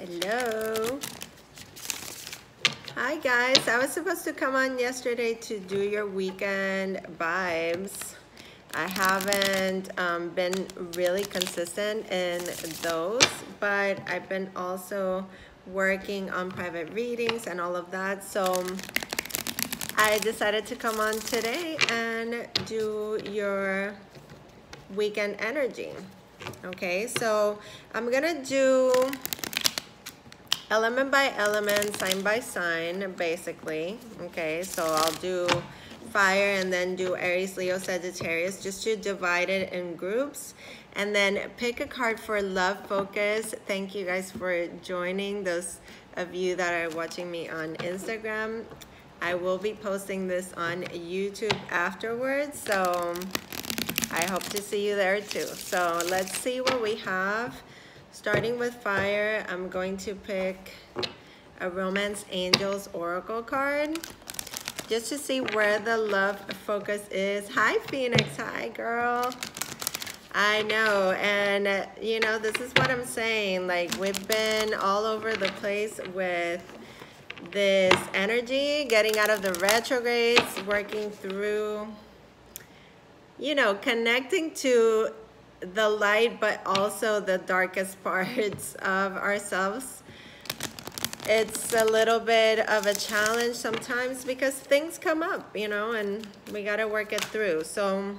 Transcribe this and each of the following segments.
Hello. Hi guys, I was supposed to come on yesterday to do your weekend vibes. I haven't been really consistent in those, but I've been also working on private readings and all of that. So I decided to come on today and do your weekend energy. Okay, so I'm gonna do element by element, sign by sign, basically. Okay, so I'll do fire and then do Aries, Leo, Sagittarius, just to divide it in groups. And then pick a card for love focus. Thank you guys for joining, those of you that are watching me on Instagram. I will be posting this on YouTube afterwards, so I hope to see you there too. So let's see what we have. Starting with fire, I'm going to pick a Romance Angels Oracle card just to see where the love focus is. Hi Phoenix, hi girl. I know, and you know, this is what I'm saying. Like, we've been all over the place with this energy, getting out of the retrogrades, working through, you know, connecting to the light, but also the darkest parts of ourselves. It's a little bit of a challenge sometimes because things come up, you know, and we got to work it through. So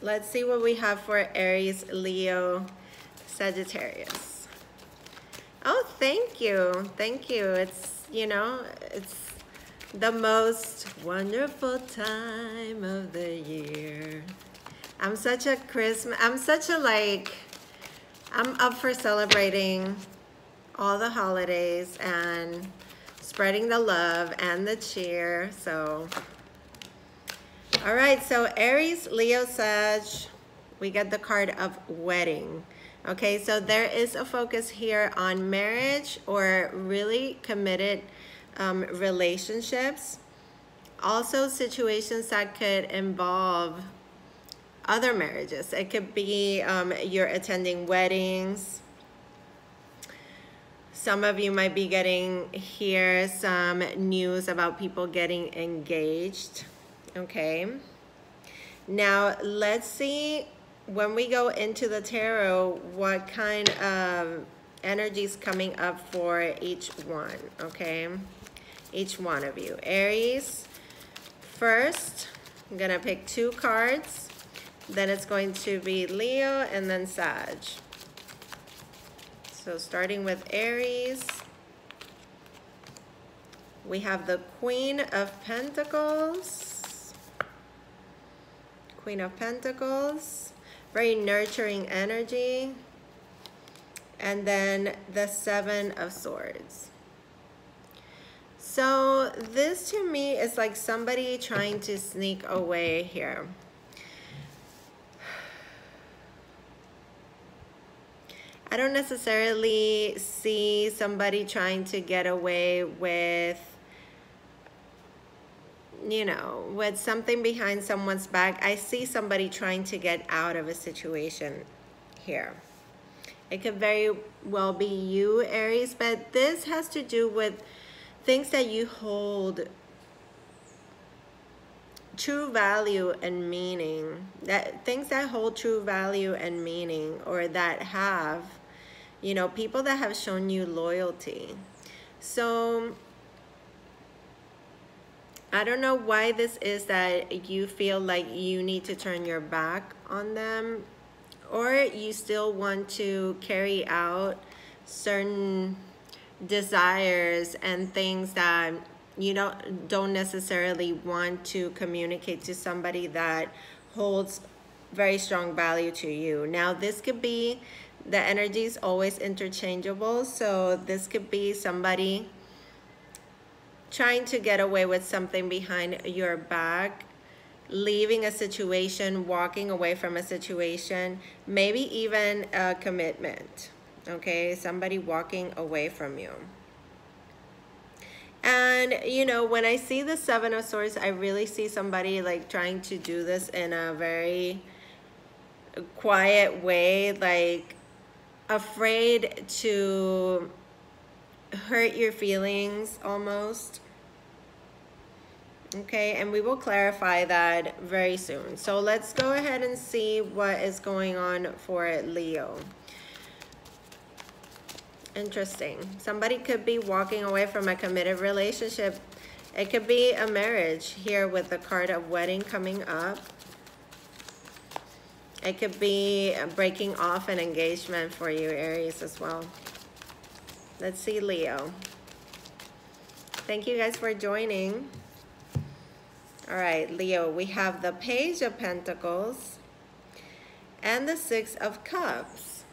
let's see what we have for Aries, Leo, Sagittarius. Oh, thank you. Thank you. It's, you know, it's the most wonderful time of the year. I'm such a I'm up for celebrating all the holidays and spreading the love and the cheer. So, all right, so Aries, Leo, Sag, we get the card of wedding. Okay, so there is a focus here on marriage or really committed relationships. Also situations that could involve other marriages. It could be you're attending weddings. Some of you might be getting here some news about people getting engaged. Okay. Now let's see, when we go into the tarot, what kind of energy is coming up for each one. Okay. Each one of you. Aries, first, I'm gonna pick 2 cards. Then it's going to be Leo and then Sag. So starting with Aries, we have the Queen of Pentacles. Queen of Pentacles, very nurturing energy. And then the 7 of Swords. So this to me is like somebody trying to sneak away here. I don't necessarily see somebody trying to get away with, you know, with something behind someone's back. I see somebody trying to get out of a situation here. It could very well be you, Aries, but this has to do with things that you hold true value and meaning, that things that hold true value and meaning, or that have, you know, people that have shown you loyalty. So I don't know why this is that you feel like you need to turn your back on them, or you still want to carry out certain desires and things that you don't necessarily want to communicate to somebody that holds very strong value to you. Now this could be, the energy is always interchangeable, so this could be somebody trying to get away with something behind your back, leaving a situation, walking away from a situation, maybe even a commitment. Okay, somebody walking away from you. And you know, when I see the 7 of Swords, I really see somebody like trying to do this in a very quiet way, like afraid to hurt your feelings almost. Okay, and we will clarify that very soon. So let's go ahead and see what is going on for Leo. Interesting. Somebody could be walking away from a committed relationship. It could be a marriage here with the card of wedding coming up. It could be breaking off an engagement for you, Aries, as well. Let's see, Leo. Thank you guys for joining. All right, Leo, we have the Page of Pentacles and the Six of Cups.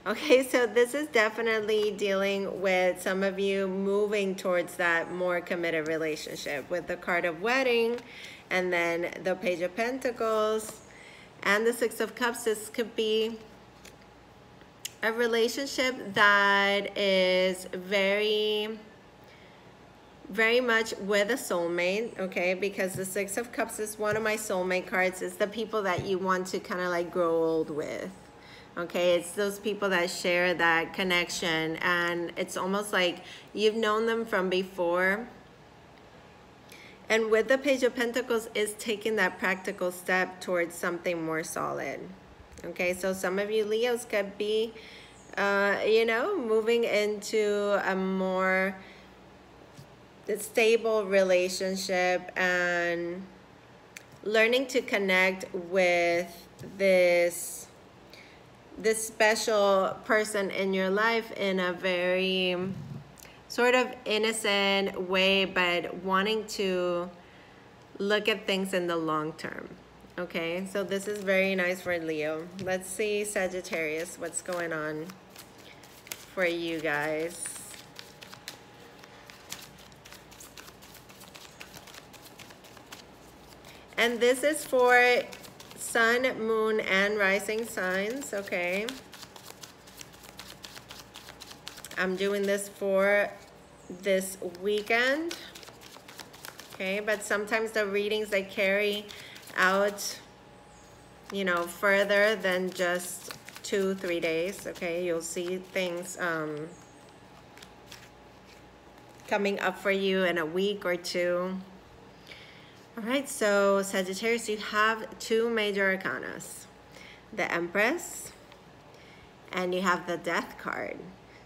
Okay, so this is definitely dealing with some of you moving towards that more committed relationship with the card of wedding and then the Page of Pentacles and the Six of Cups. This could be a relationship that is very much with a soulmate, okay? Because the Six of Cups is one of my soulmate cards. It's the people that you want to kind of like grow old with, okay? It's those people that share that connection, and it's almost like you've known them from before. And with the Page of Pentacles is taking that practical step towards something more solid, okay? So some of you Leos could be, you know, moving into a more stable relationship and learning to connect with this special person in your life in a very sort of innocent way, but wanting to look at things in the long term. Okay, so this is very nice for Leo. Let's see, Sagittarius, what's going on for you guys. And this is for Sun, Moon, and Rising signs, okay? I'm doing this for this weekend, okay? But sometimes the readings, they carry out, you know, further than just 2-3 days, okay? You'll see things coming up for you in a week or two. All right, so Sagittarius, you have two major arcanas, the Empress, and you have the Death card.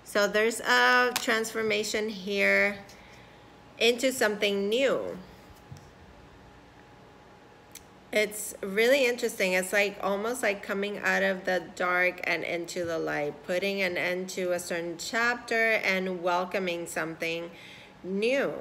So there's a transformation here into something new. It's really interesting. It's like almost like coming out of the dark and into the light, putting an end to a certain chapter and welcoming something new.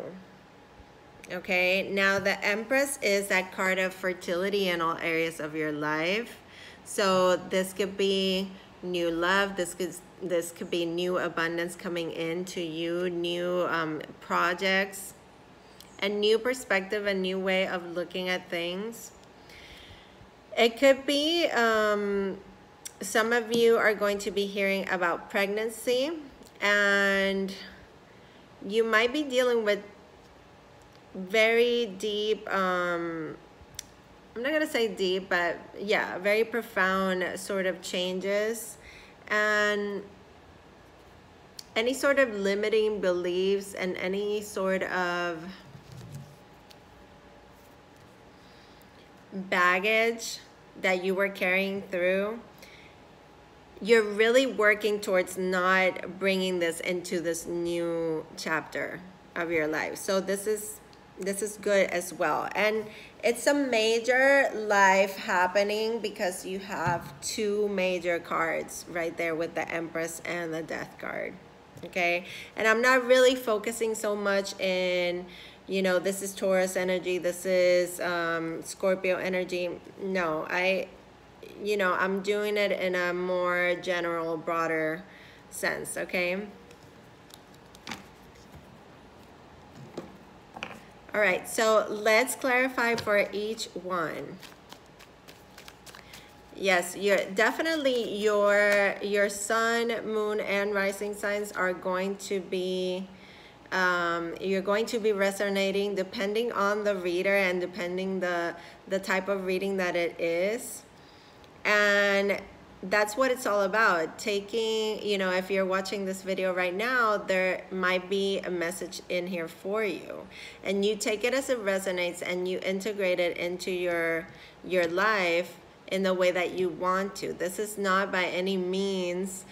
Okay, now the Empress is that card of fertility in all areas of your life. So this could be new love. This could be new abundance coming into you, new projects, a new perspective, a new way of looking at things. It could be some of you are going to be hearing about pregnancy, and you might be dealing with very deep, I'm not gonna say deep, but yeah, very profound sort of changes, and any sort of limiting beliefs and any sort of baggage that you were carrying through. You're really working towards not bringing this into this new chapter of your life. So this is good as well. And it's a major life happening because you have two major cards right there with the Empress and the Death card. Okay, and I'm not really focusing so much in, you know, this is Taurus energy, this is Scorpio energy. No, you know, I'm doing it in a more general, broader sense, okay? All right, so let's clarify for each one. Yes, you're definitely your sun, moon, and rising signs are going to be you're going to be resonating depending on the reader and depending the type of reading that it is. And that's what it's all about. Taking, you know, if you're watching this video right now, there might be a message in here for you, and you take it as it resonates and you integrate it into your life in the way that you want to. This is not by any means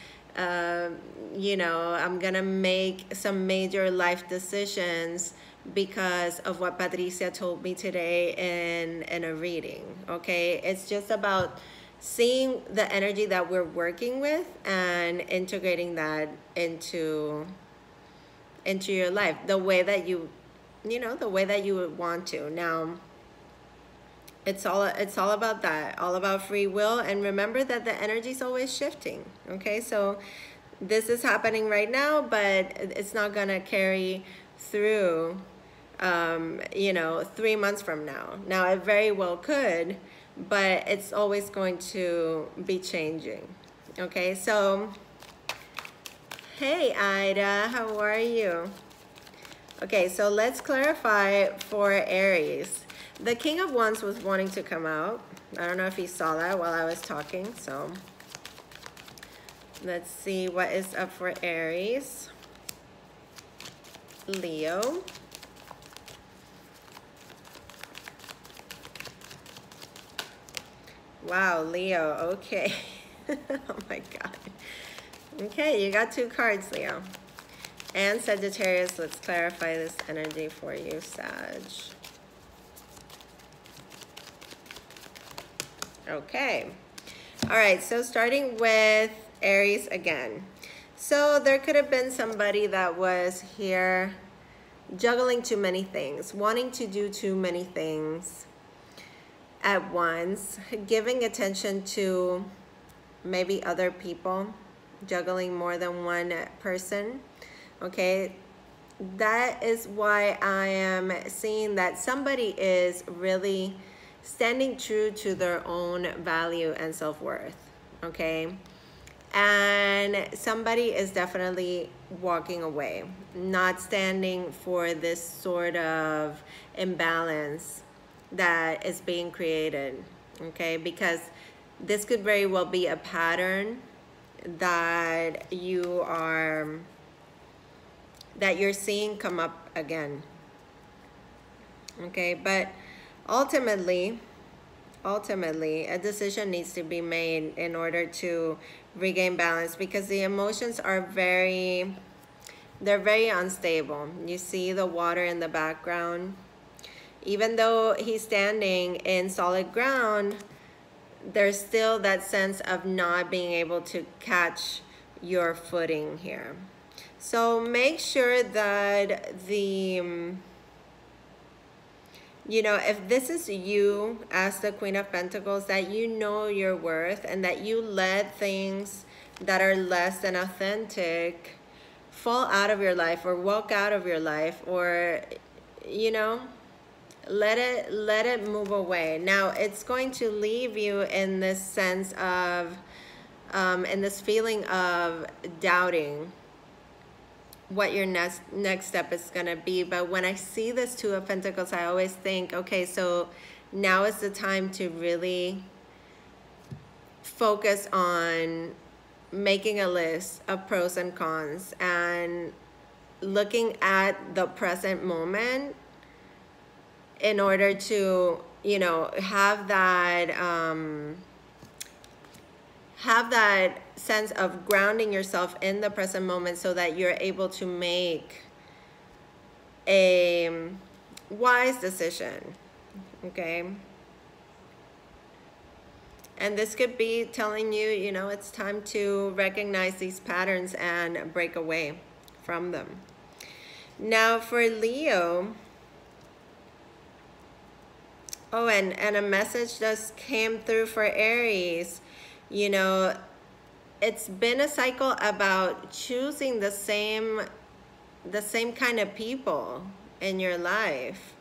you know, I'm gonna make some major life decisions because of what Patricia told me today in a reading. Okay, it's just about seeing the energy that we're working with and integrating that into your life the way that you know, the way that you would want to. Now it's all about that, all about free will. And remember that the energy is always shifting. Okay, so this is happening right now, but it's not gonna carry through you know, 3 months from now. Now it very well could, but it's always going to be changing. Okay, so hey Ida, how are you? Okay, so let's clarify for Aries. The King of Wands was wanting to come out. I don't know if you saw that while I was talking, so let's see what is up for Aries. Leo. Wow, Leo, okay. Oh my God. Okay, you got 2 cards, Leo. And Sagittarius, let's clarify this energy for you, Sag. Okay. All right, so starting with Aries again. So there could have been somebody that was here juggling too many things, wanting to do too many things at once, giving attention to maybe other people, juggling more than one person. Okay, that is why I am seeing that somebody is really standing true to their own value and self-worth. Okay, and somebody is definitely walking away, not standing for this sort of imbalance that is being created. Okay, because this could very well be a pattern that you're seeing come up again. Okay, but ultimately a decision needs to be made in order to regain balance, because the emotions are very unstable. You see the water in the background. Even though he's standing in solid ground, there's still that sense of not being able to catch your footing here. So make sure that you know, if this is you as the Queen of Pentacles, that you know your worth and that you let things that are less than authentic fall out of your life or walk out of your life, or, you know, let it move away. Now it's going to leave you in this sense of in this feeling of doubting what your next step is going to be. But when I see this 2 of Pentacles, I always think, okay, so now is the time to really focus on making a list of pros and cons and looking at the present moment in order to, you know, have that sense of grounding yourself in the present moment, so that you're able to make a wise decision. Okay, and this could be telling you, you know, it's time to recognize these patterns and break away from them. Now for Leo, oh, and a message just came through for Aries. You know, it's been a cycle about choosing the same kind of people in your life.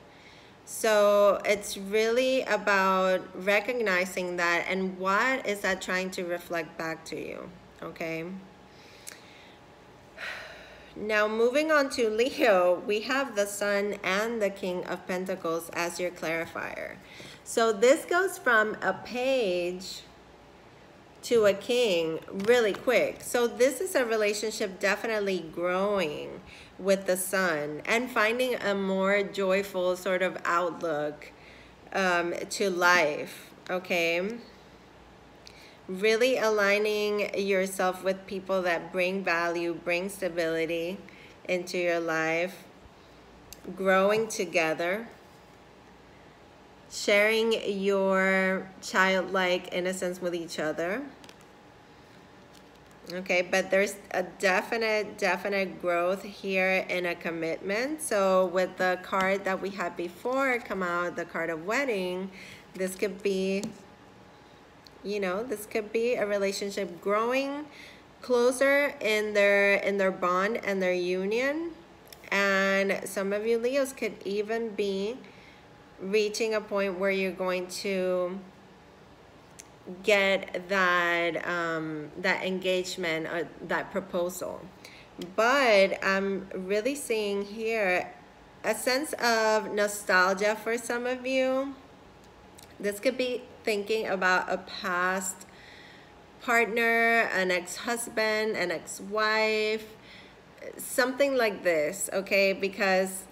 So it's really about recognizing that, and what is that trying to reflect back to you. Okay, now moving on to Leo, we have the Sun and the King of Pentacles as your clarifier. So this goes from a page to a king really quick. So this is a relationship definitely growing with the sun and finding a more joyful sort of outlook to life, okay? Really aligning yourself with people that bring value, bring stability into your life, growing together, sharing your childlike innocence with each other. Okay, but there's a definite growth here in a commitment. So with the card that we had before come out, the card of wedding, this could be, you know, this could be a relationship growing closer in their bond and their union. And some of you Leos could even be reaching a point where you're going to get that that engagement or that proposal. But I'm really seeing here a sense of nostalgia for some of you. This could be thinking about a past partner, an ex-husband, an ex-wife, something like this, okay? Because,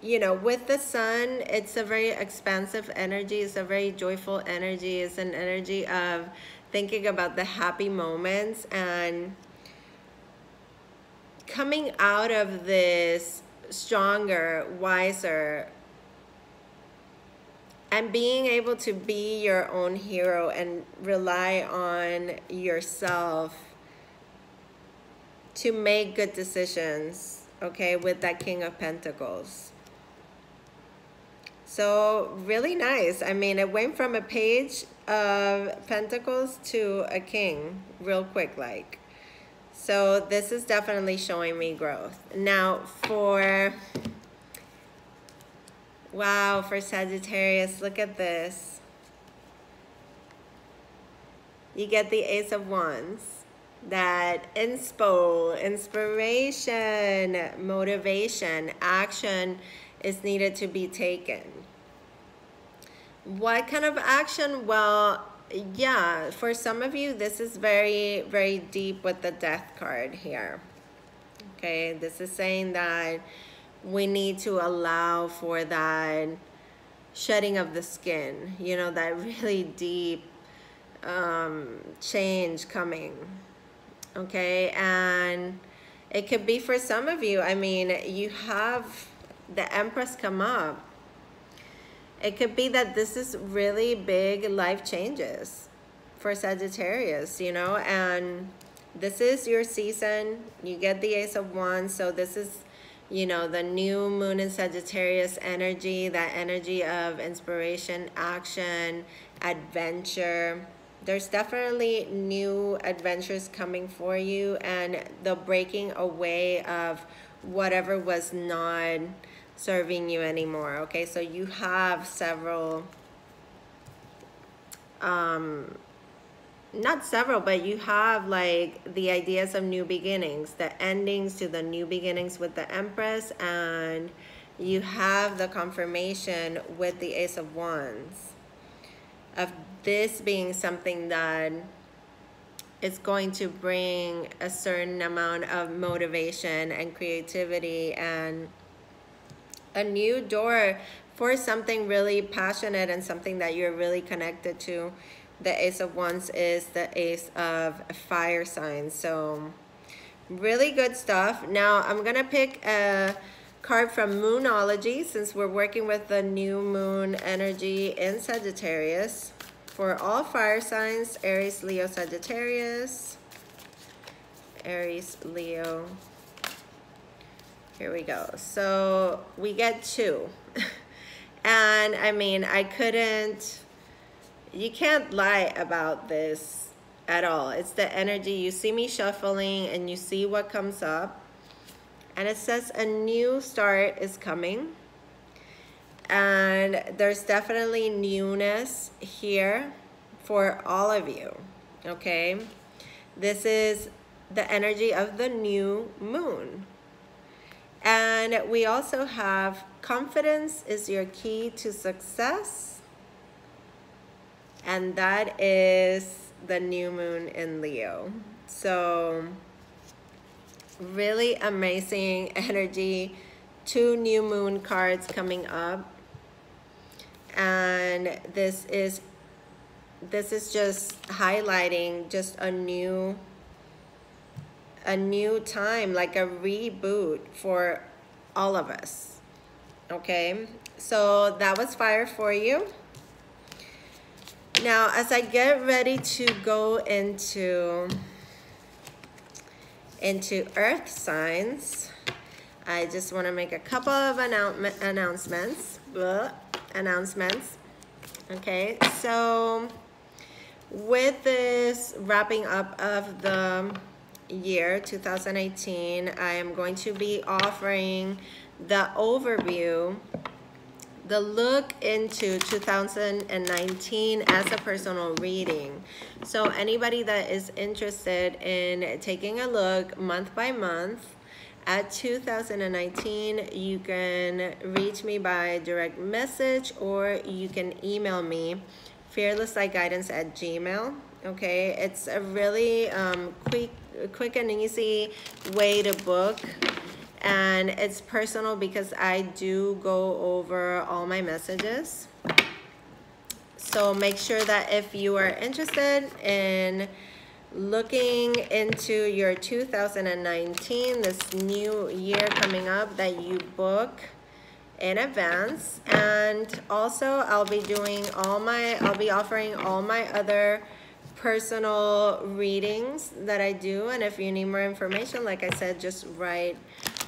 you know, with the sun, it's a very expansive energy. It's a very joyful energy. It's an energy of thinking about the happy moments and coming out of this stronger, wiser, and being able to be your own hero and rely on yourself to make good decisions, okay, with that King of Pentacles. So really nice. I mean, it went from a page of Pentacles to a king real quick like. So this is definitely showing me growth. Now for, wow, for Sagittarius, look at this. You get the Ace of Wands. That inspiration, motivation, action is needed to be taken. What kind of action? Well, yeah, for some of you, this is very deep with the Death card here. Okay, this is saying that we need to allow for that shedding of the skin, you know, that really deep change coming. Okay, and it could be for some of you, I mean, you have the Empress come up. It could be that this is really big life changes for Sagittarius, you know, and this is your season. You get the Ace of Wands, so this is, you know, the new moon in Sagittarius energy, that energy of inspiration, action, adventure. There's definitely new adventures coming for you and the breaking away of whatever was not serving you anymore. Okay, so you have several, not several, but you have like the ideas of new beginnings, the endings to the new beginnings with the Empress, and you have the confirmation with the Ace of Wands of this being something that is going to bring a certain amount of motivation and creativity and a new door for something really passionate and something that you're really connected to. The Ace of Wands is the Ace of Fire signs. So really good stuff. Now I'm gonna pick a card from Moonology since we're working with the new moon energy in Sagittarius. For all fire signs, Aries, Leo, Sagittarius. Aries, Leo. Here we go. So we get 2. And I mean, you can't lie about this at all. It's the energy. You see me shuffling and you see what comes up. And it says a new start is coming. And there's definitely newness here for all of you, okay? This is the energy of the new moon. And we also have confidence is your key to success. and that is the new moon in Leo. So really amazing energy. 2 new moon cards coming up, and this is just highlighting just a new time, like a reboot for all of us. Okay, so that was fire for you. Now, as I get ready to go into earth signs, I just want to make a couple of announcements. Okay, so with this wrapping up of the year 2018, I am going to be offering the overview, the look into 2019 as a personal reading. So anybody that is interested in taking a look month by month at 2019, you can reach me by direct message, or you can email me, fearlesslightguidance@gmail.com. Okay, it's a really quick and easy way to book, and it's personal because I do go over all my messages. So make sure that if you are interested in looking into your 2019, this new year coming up, that you book in advance. And also I'll be offering all my other personal readings that I do. And if you need more information, like I said, just write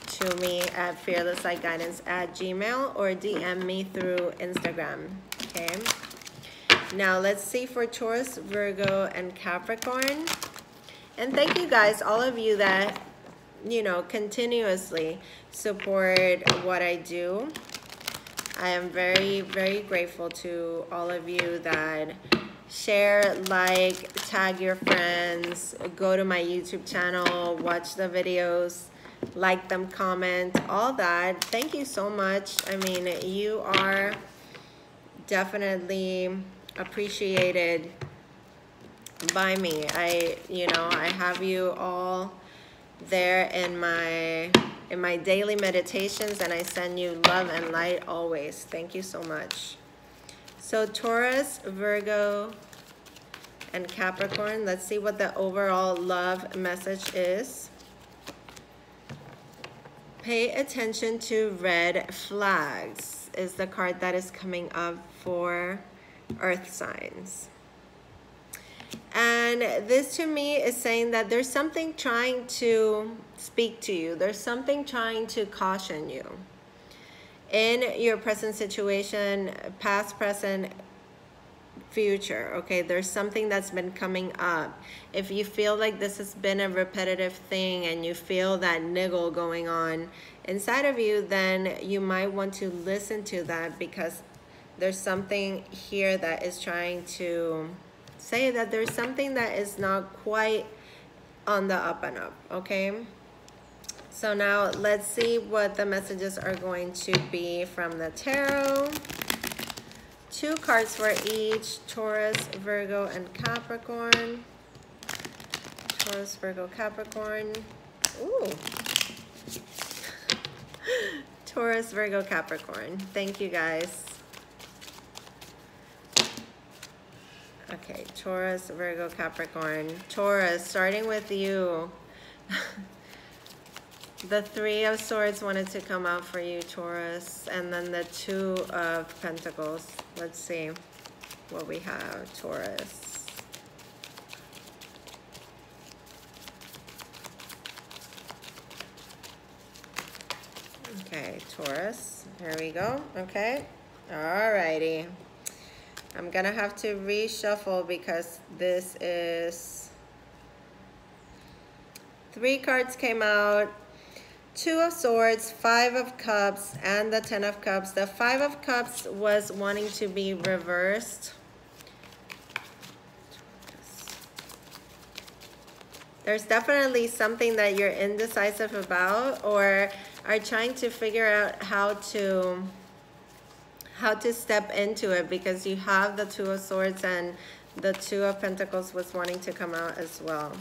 to me at fearlesslightguidance@gmail.com or DM me through Instagram. Okay, now let's see for Taurus, Virgo, and Capricorn. And thank you guys, all of you that, you know, continuously support what I do. I am very, very grateful to all of you that share, like, tag your friends, go to my YouTube channel, watch the videos, like them, comment, all that. Thank you so much. I mean, you are definitely appreciated by me. I have you all there in my daily meditations, and I send you love and light always. Thank you so much. So Taurus, Virgo, and Capricorn, let's see what the overall love message is. Pay attention to red flags is the card that is coming up for earth signs. And this to me is saying that there's something trying to speak to you. There's something trying to caution you in your present situation, past, present, future. Okay, there's something that's been coming up. If you feel like this has been a repetitive thing and you feel that niggle going on inside of you, then you might want to listen to that, because there's something here that is trying to say that there's something that is not quite on the up and up. Okay, so now let's see what the messages are going to be from the tarot. 2 cards for each, Taurus, Virgo, and Capricorn. Taurus, Virgo, Capricorn. Ooh. Taurus, Virgo, Capricorn. Thank you, guys. Okay, Taurus, Virgo, Capricorn. Taurus, starting with you. The 3 of Swords wanted to come out for you, Taurus. And then the 2 of Pentacles. Let's see what we have, Taurus. Okay, Taurus. Here we go. Okay. Alrighty. I'm going to have to reshuffle because this is... 3 cards came out. 2 of Swords, 5 of Cups, and the 10 of Cups. The 5 of Cups was wanting to be reversed. There's definitely something that you're indecisive about, or are trying to figure out how how to step into it, because you have the Two of Swords and the Two of Pentacles was wanting to come out as well.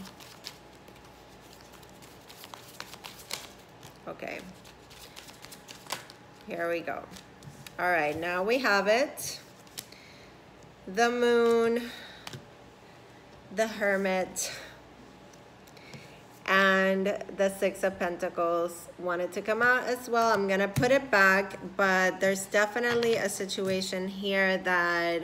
Okay. Here we go. All right, now we have it. The Moon, the Hermit, and the Six of Pentacles wanted to come out as well. I'm gonna put it back, but there's definitely a situation here that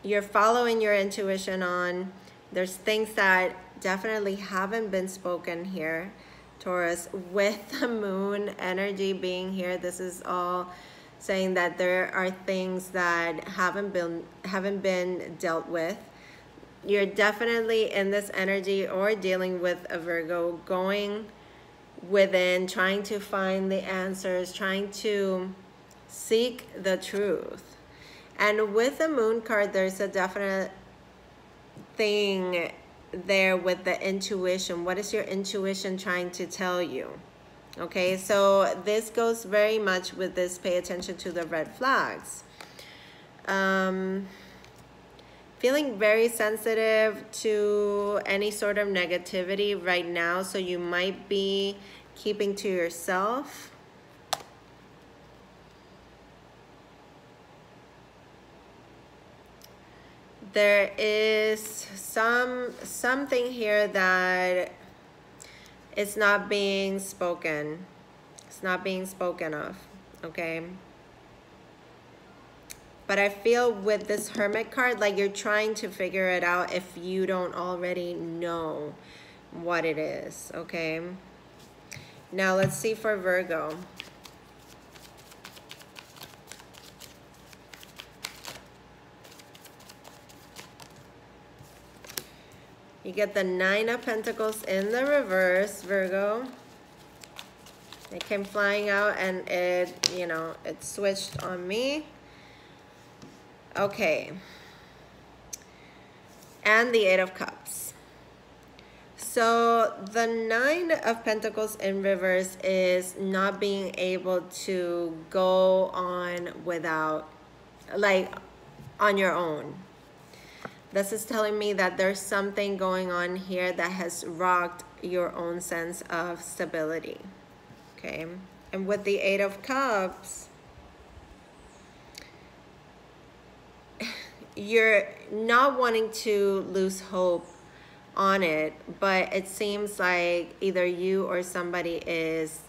you're following your intuition on. There's things that definitely haven't been spoken here, Taurus. With the Moon energy being here, this is all saying that there are things that haven't been dealt with. You're definitely in this energy or dealing with a Virgo, going within, trying to find the answers, trying to seek the truth. And with the Moon card, there's a definite thing there with the intuition. What is your intuition trying to tell you? Okay, so this goes very much with this, pay attention to the red flags. Feeling very sensitive to any sort of negativity right now, so you might be keeping to yourself. There is something here that it's not being spoken. It's not being spoken of, okay? But I feel with this Hermit card, like you're trying to figure it out if you don't already know what it is, okay? Now let's see for Virgo. You get the Nine of Pentacles in the reverse, Virgo. It came flying out and it, you know, it switched on me. Okay. And the Eight of Cups. So the Nine of Pentacles in reverse is not being able to go on without, like, on your own. This is telling me that there's something going on here that has rocked your own sense of stability, okay? And with the Eight of Cups, you're not wanting to lose hope on it, but it seems like either you or somebody is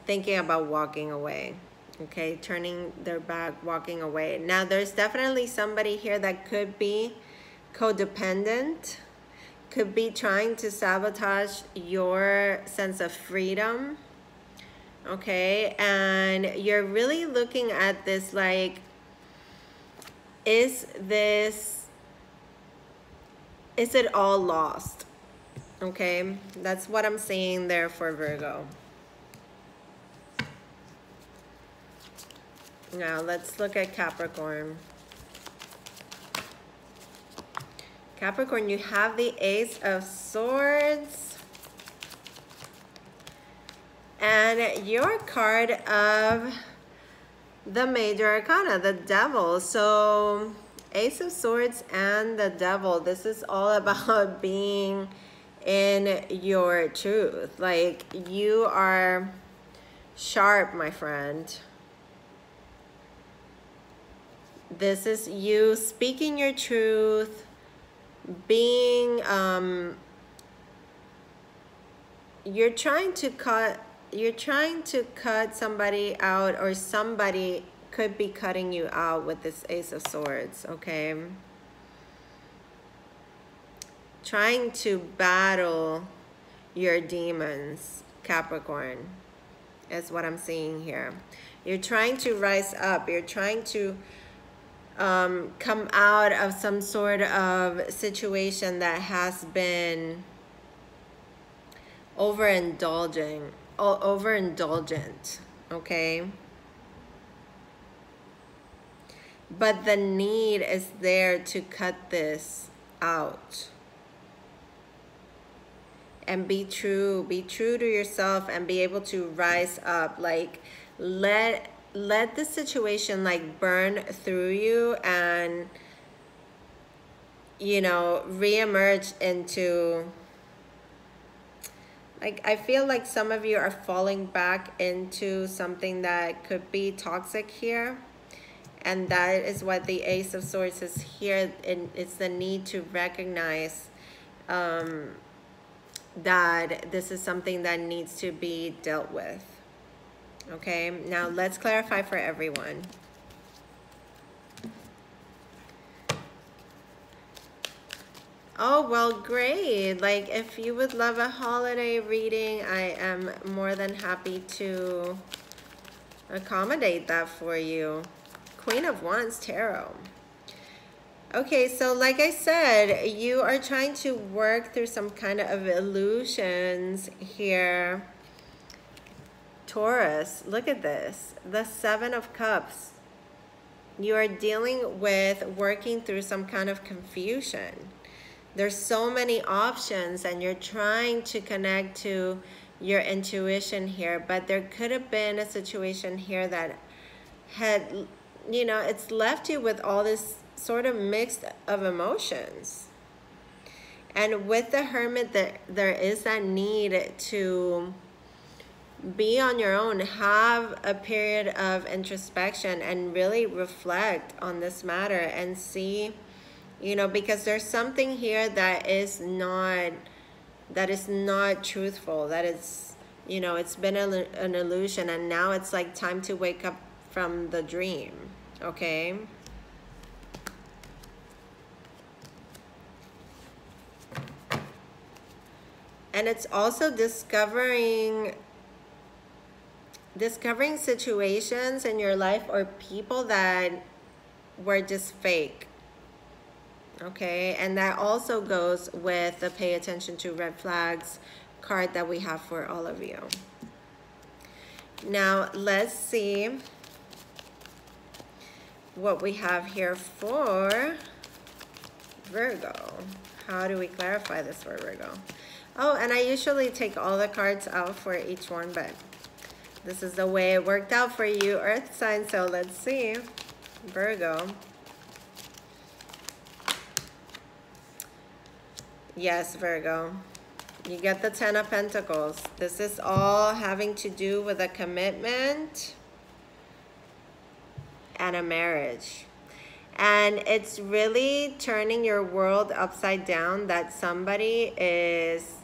thinking about walking away, okay? Turning their back, walking away. Now, there's definitely somebody here that could be codependent, could be trying to sabotage your sense of freedom, okay? And you're really looking at this like, is it all lost? Okay, that's what I'm seeing there for Virgo. Now let's look at Capricorn. Capricorn, you have the Ace of Swords and your card of the Major Arcana, the Devil. So Ace of Swords and the Devil, this is all about being in your truth. Like, you are sharp, my friend. This is you speaking your truth, being you're trying to cut somebody out, or somebody could be cutting you out with this Ace of Swords, okay? Trying to battle your demons, Capricorn, is what I'm seeing here. You're trying to rise up. You're trying to come out of some sort of situation that has been overindulgent, okay? But the need is there to cut this out. And be true to yourself and be able to rise up. Like, let let the situation like burn through you and, you know, reemerge into, like, I feel like some of you are falling back into something that could be toxic here. And that is what the Ace of Swords is here. And it's the need to recognize that this is something that needs to be dealt with. Okay, now let's clarify for everyone. Oh, well, great. Like, if you would love a holiday reading, I am more than happy to accommodate that for you. Queen of Wands Tarot. Okay, so like I said, you are trying to work through some kind of illusions here. Taurus, look at this. The Seven of Cups. You are dealing with working through some kind of confusion. There's so many options and you're trying to connect to your intuition here, but there could have been a situation here that had, you know, it's left you with all this sort of mix of emotions. And with the Hermit, there is that need to be on your own, have a period of introspection and really reflect on this matter and see, you know, because there's something here that is not truthful, that is, you know, it's been an illusion, and now it's like time to wake up from the dream. Okay, and it's also discovering situations in your life or people that were just fake. Okay, and that also goes with the pay attention to red flags card that we have for all of you. Now let's see what we have here for Virgo. How do we clarify this for Virgo? Oh, and I usually take all the cards out for each one, but this is the way it worked out for you, Earth sign. So let's see, Virgo. Yes, Virgo. You get the Ten of Pentacles. This is all having to do with a commitment and a marriage. And it's really turning your world upside down, that somebody is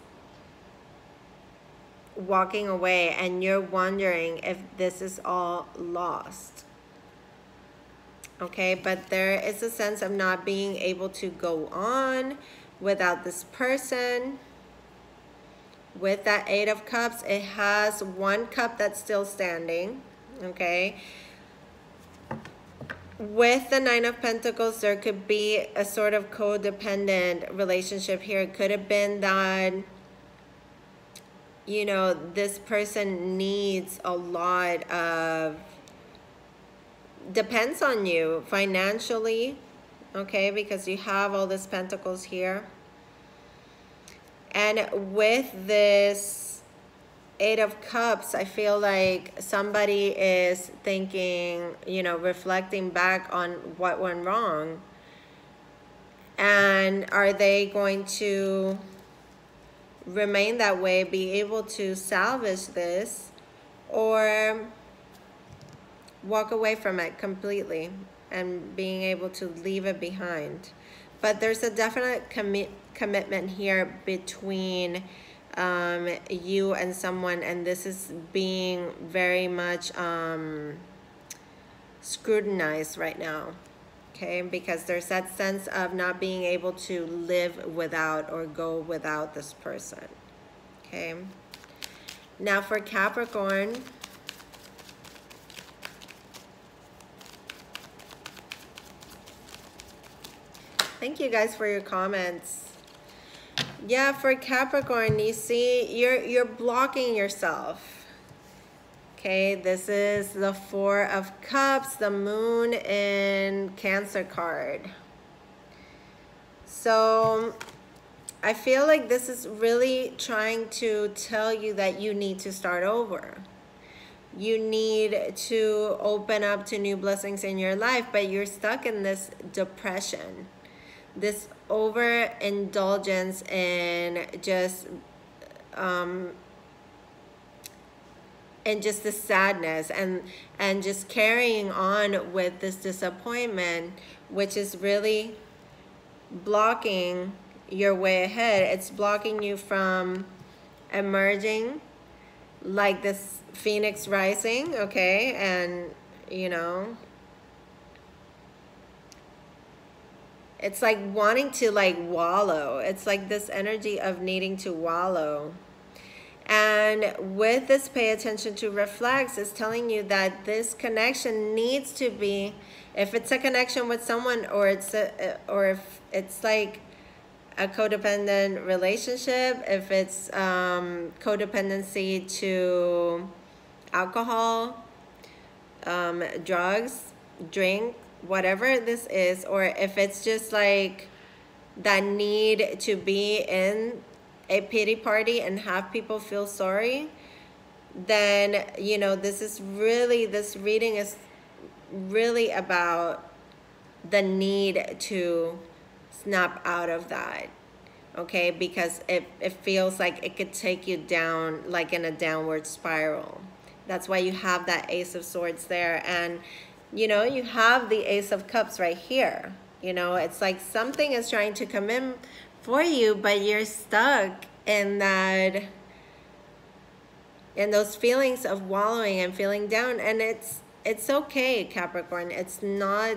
walking away and you're wondering if this is all lost. Okay, but there is a sense of not being able to go on without this person. With that Eight of Cups, it has one cup that's still standing. Okay, with the Nine of Pentacles, there could be a sort of codependent relationship here. It could have been that, you know, this person needs a lot of, depends on you financially, okay, because you have all this Pentacles here. And with this Eight of Cups, I feel like somebody is thinking, you know, reflecting back on what went wrong. And are they going to remain that way, be able to salvage this, or walk away from it completely and being able to leave it behind? But there's a definite commitment here between you and someone, and this is being very much scrutinized right now. Okay, because there's that sense of not being able to live without or go without this person. Okay, now for Capricorn, thank you guys for your comments. Yeah, for Capricorn, you see, you're blocking yourself. Okay, this is the Four of Cups, the Moon in Cancer card. So I feel like this is really trying to tell you that you need to start over. you need to open up to new blessings in your life, but you're stuck in this depression, this overindulgence in just and just the sadness and just carrying on with this disappointment, which is really blocking your way ahead. It's blocking you from emerging like this phoenix rising, okay? And you know, it's like wanting to like wallow. It's like this energy of needing to wallow. And with this pay attention to reflects, is telling you that this connection needs to be, if it's a connection with someone, or it's or if it's like a codependent relationship, if it's codependency to alcohol, drugs, drink, whatever this is, or if it's just like that need to be in a pity party and have people feel sorry, then, you know, this reading is really about the need to snap out of that, okay? Because it feels like it could take you down, like in a downward spiral. That's why you have that Ace of Swords there. And, you know, you have the Ace of Cups right here. You know, it's like something is trying to come in for you, but you're stuck in that, in those feelings of wallowing and feeling down. And it's okay, Capricorn. It's not,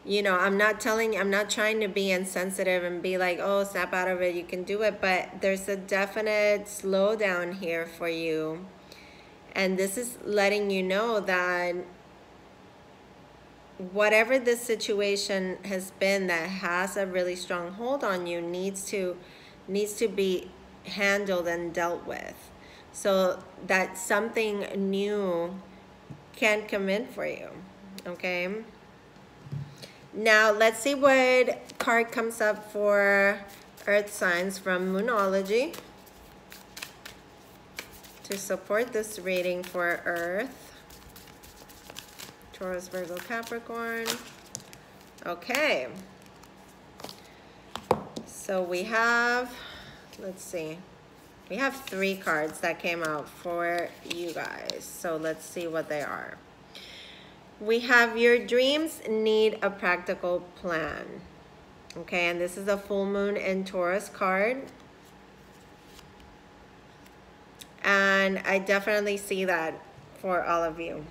you know, I'm not trying to be insensitive and be like, oh, snap out of it, you can do it. But there's a definite slowdown here for you. And this is letting you know that whatever this situation has been that has a really strong hold on you needs to be handled and dealt with, so that something new can come in for you, okay? Now let's see what card comes up for earth signs from Moonology to support this reading for earth. Taurus, Virgo, Capricorn. Okay. So we have, let's see. We have 3 cards that came out for you guys. So let's see what they are. We have your dreams need a practical plan. Okay, and this is a full moon in Taurus card. And I definitely see that for all of you.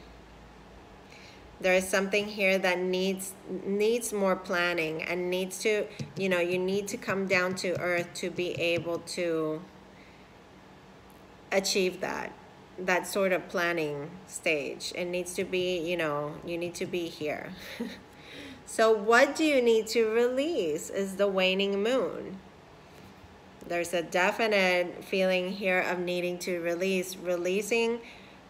There is something here that needs more planning and needs to, you know, you need to come down to earth to be able to achieve that sort of planning stage. It needs to be, you know, you need to be here. So what do you need to release is the waning moon. There's a definite feeling here of needing to releasing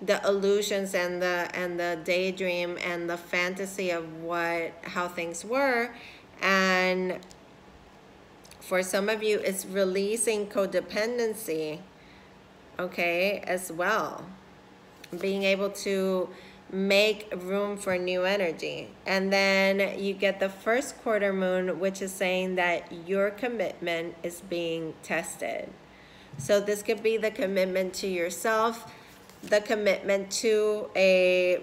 the illusions and the daydream and the fantasy of how things were. And for some of you, it's releasing codependency, okay, as well. Being able to make room for new energy. And then you get the first quarter moon, which is saying that your commitment is being tested. So this could be the commitment to yourself, the commitment to a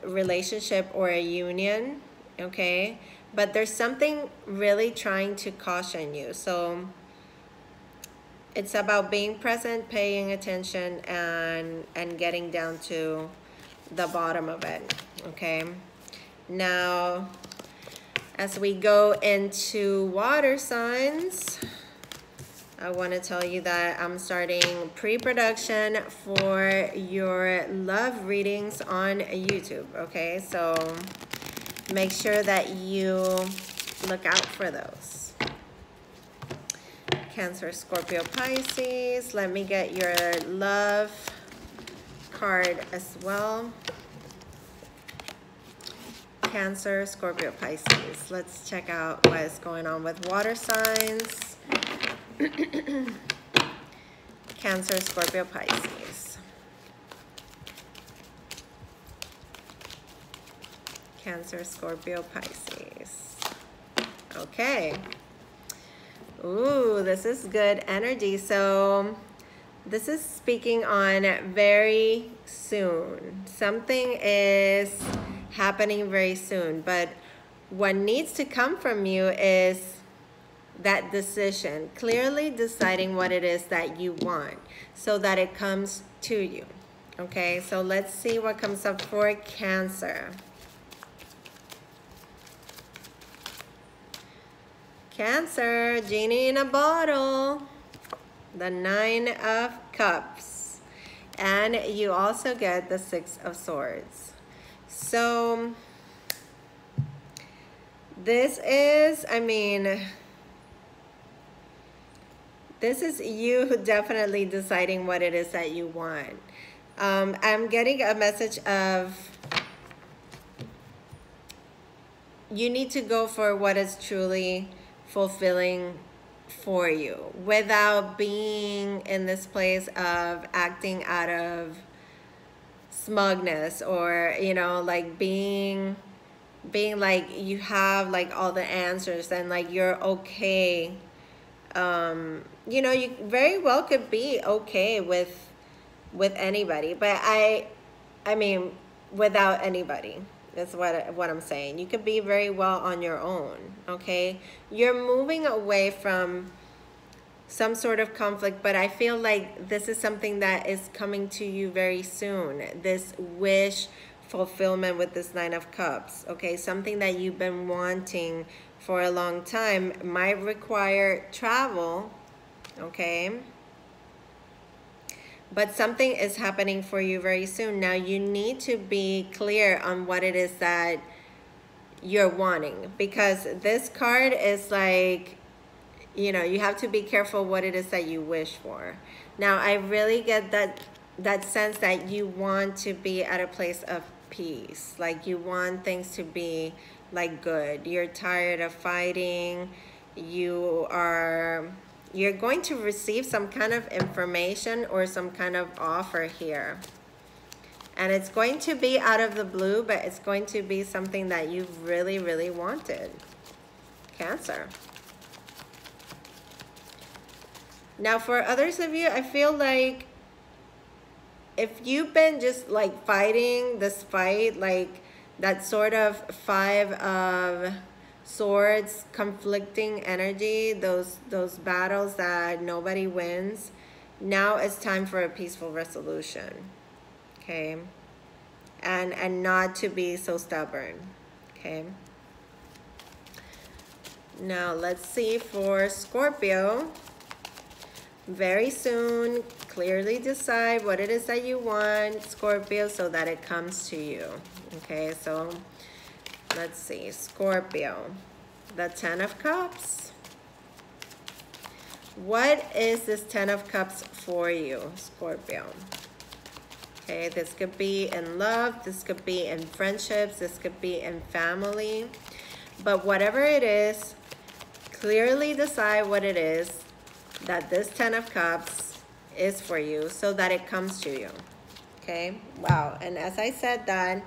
relationship or a union, okay? But there's something really trying to caution you. So it's about being present, paying attention, and getting down to the bottom of it, okay? Now, as we go into water signs, I want to tell you that I'm starting pre-production for your love readings on YouTube, okay? So make sure that you look out for those. Cancer, Scorpio, Pisces. Let me get your love card as well. Cancer, Scorpio, Pisces. Let's check out what is going on with water signs. Cancer, Scorpio, Pisces. Cancer, Scorpio, Pisces. Okay. Ooh, this is good energy. So this is speaking on very soon. Something is happening very soon, but what needs to come from you is that decision, clearly deciding what it is that you want so that it comes to you. Okay, so let's see what comes up for Cancer. Cancer, genie in a bottle, the 9 of Cups, and you also get the 6 of Swords. So this is, I mean, this is you definitely deciding what it is that you want. I'm getting a message of you need to go for what is truly fulfilling for you without being in this place of acting out of smugness, or, you know, like being like you have like all the answers and like you're okay. You know, you very well could be okay with anybody, but I mean without anybody. That's what I'm saying. You could be very well on your own, okay? You're moving away from some sort of conflict, but I feel like this is something that is coming to you very soon. This wish fulfillment with this 9 of Cups, okay? Something that you've been wanting for a long time might require travel, okay? But something is happening for you very soon. Now you need to be clear on what it is that you're wanting, because this card is like, you know, you have to be careful what it is that you wish for. Now I really get that sense that you want to be at a place of peace. Like you want things to be like good. You're tired of fighting. You're going to receive some kind of information or some kind of offer here. And it's going to be out of the blue, but it's going to be something that you've really, really wanted. Cancer. Now for others of you, I feel like if you've been just like fighting this fight, like that sort of 5 of Swords, conflicting energy, those battles that nobody wins, now it's time for a peaceful resolution, okay? And not to be so stubborn, okay? Now let's see for Scorpio. Very soon, clearly decide what it is that you want, Scorpio, so that it comes to you, okay? So let's see, Scorpio, the 10 of Cups. What is this 10 of Cups for you, Scorpio? Okay, this could be in love, this could be in friendships, this could be in family. But whatever it is, clearly decide what it is that this 10 of Cups is for you so that it comes to you, okay? Wow, and as I said that,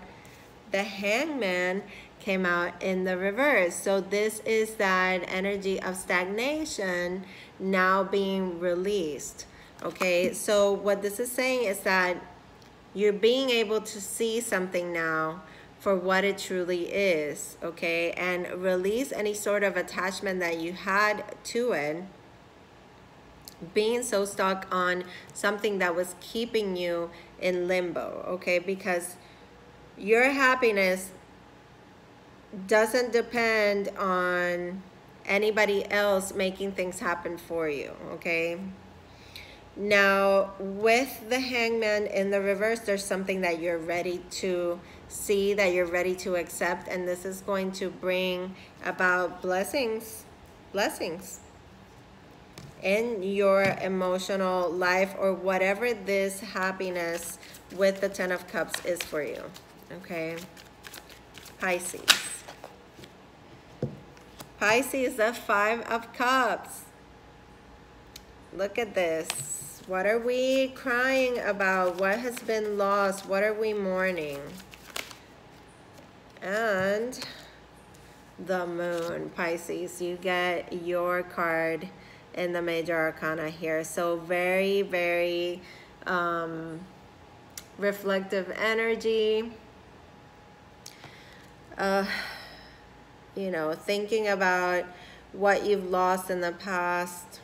the Hangman came out in the reverse. So this is that energy of stagnation now being released, okay? So what this is saying is that you're being able to see something now for what it truly is, okay? And release any sort of attachment that you had to it, being so stuck on something that was keeping you in limbo, okay? Because your happiness doesn't depend on anybody else making things happen for you, okay? Now, with the Hangman in the reverse, there's something that you're ready to see, that you're ready to accept, and this is going to bring about blessings in your emotional life, or whatever this happiness with the 10 of Cups is for you, okay? Pisces. Pisces, the 5 of Cups. Look at this. What are we crying about? What has been lost? What are we mourning? And the moon, Pisces. You get your card in the major arcana here. So very, very reflective energy. You know, thinking about what you've lost in the past.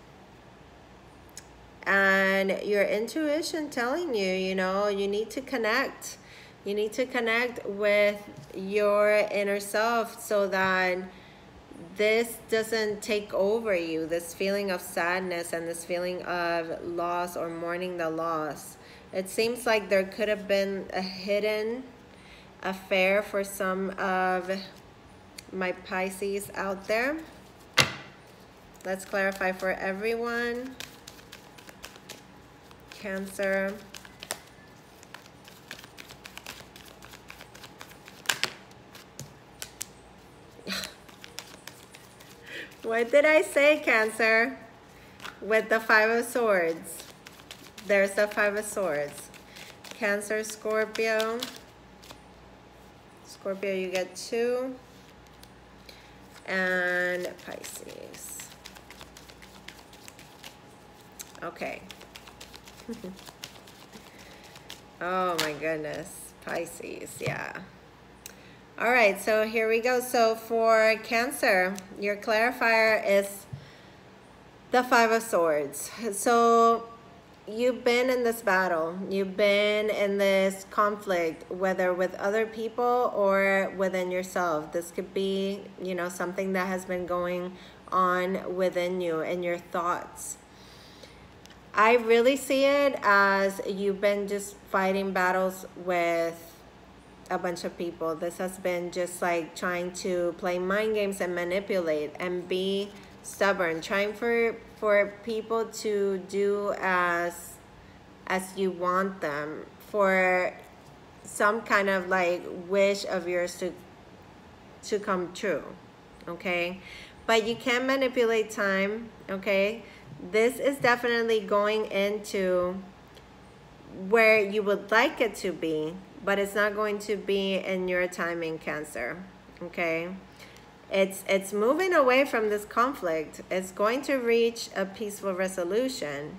And your intuition telling you, you know, you need to connect. You need to connect with your inner self so that this doesn't take over you, this feeling of sadness and this feeling of loss or mourning the loss. It seems like there could have been a hidden affair for some of my Pisces out there. Let's clarify for everyone. Cancer. What did I say, Cancer? With the Five of Swords. There's the Five of Swords. Cancer, Scorpio. Scorpio, you get 2. And Pisces. Okay. Oh my goodness. Pisces, yeah. All right, so here we go. So for Cancer, your clarifier is the Five of Swords. So you've been in this battle. You've been in this conflict, whether with other people or within yourself. This could be, you know, something that has been going on within you and your thoughts. I really see it as you've been just fighting battles with a bunch of people. This has been just like trying to play mind games and manipulate and be stubborn, trying for people to do as you want them, for some kind of like wish of yours to come true. Okay, but you can manipulate time. Okay, this is definitely going into where you would like it to be, but it's not going to be in your timing, Cancer. Okay, it's moving away from this conflict. It's going to reach a peaceful resolution,